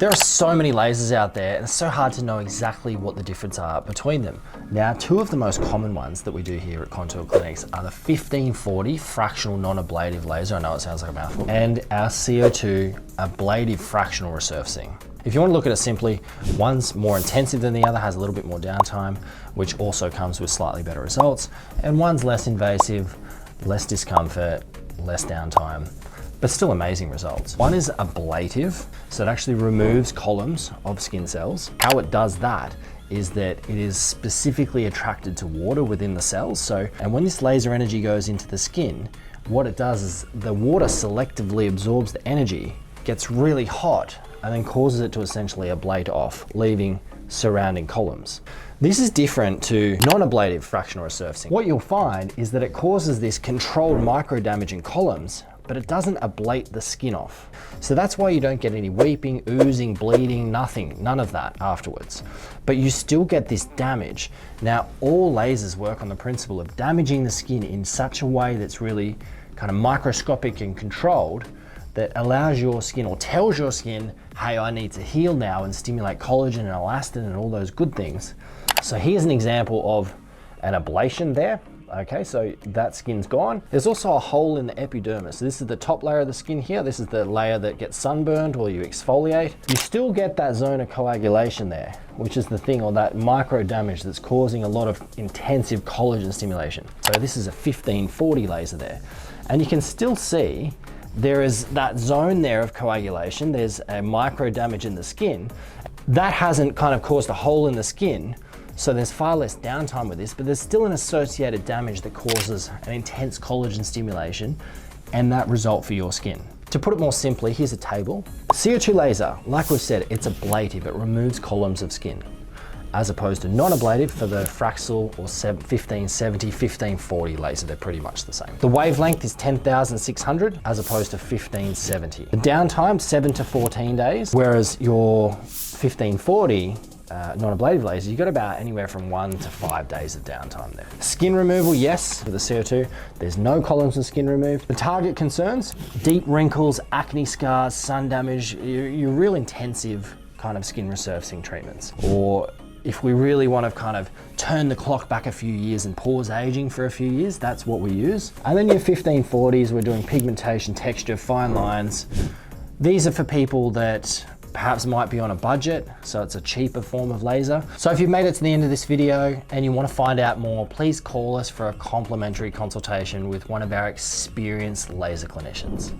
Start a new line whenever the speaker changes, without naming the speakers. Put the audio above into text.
There are so many lasers out there and it's so hard to know exactly what the difference are between them. Now, two of the most common ones that we do here at Contour Clinics are the 1540 fractional non-ablative laser, I know it sounds like a mouthful, and our CO2 ablative fractional resurfacing. If you want to look at it simply, one's more intensive than the other, has a little bit more downtime, which also comes with slightly better results, and one's less invasive, less discomfort, less downtime, but still amazing results. One is ablative, so it actually removes columns of skin cells. How it does that is that it is specifically attracted to water within the cells. And when this laser energy goes into the skin, what it does is the water selectively absorbs the energy, gets really hot, and then causes it to essentially ablate off, leaving surrounding columns. This is different to non-ablative fractional resurfacing. What you'll find is that it causes this controlled micro damage in columns, but it doesn't ablate the skin off. So that's why you don't get any weeping, oozing, bleeding, nothing, none of that afterwards. But you still get this damage. Now, all lasers work on the principle of damaging the skin in such a way that's really kind of microscopic and controlled, that allows your skin or tells your skin, hey, I need to heal now and stimulate collagen and elastin and all those good things. So here's an example of an ablation there. Okay, so that skin's gone. There's also a hole in the epidermis. So this is the top layer of the skin here. This is the layer that gets sunburned or you exfoliate. You still get that zone of coagulation there, which is the thing, or that micro damage that's causing a lot of intensive collagen stimulation. So this is a 1540 laser there. And you can still see there is that zone there of coagulation. There's a micro damage in the skin. That hasn't kind of caused a hole in the skin, so there's far less downtime with this, but there's still an associated damage that causes an intense collagen stimulation and that result for your skin. To put it more simply, here's a table. CO2 laser, like we've said, it's ablative, it removes columns of skin, as opposed to non-ablative for the Fraxel or 1570, 1540 laser, they're pretty much the same. The wavelength is 10,600 as opposed to 1570. The downtime, 7 to 14 days, whereas your 1540 non-ablative laser, you got about anywhere from 1 to 5 days of downtime there. Skin removal, yes, with the CO2, there's no columns of skin removed. The target concerns, deep wrinkles, acne scars, sun damage, your real intensive kind of skin resurfacing treatments. Or if we really want to kind of turn the clock back a few years and pause aging for a few years, that's what we use. And then your 1540s, we're doing pigmentation, texture, fine lines. These are for people that perhaps might be on a budget, so it's a cheaper form of laser. So if you've made it to the end of this video and you want to find out more, please call us for a complimentary consultation with one of our experienced laser clinicians.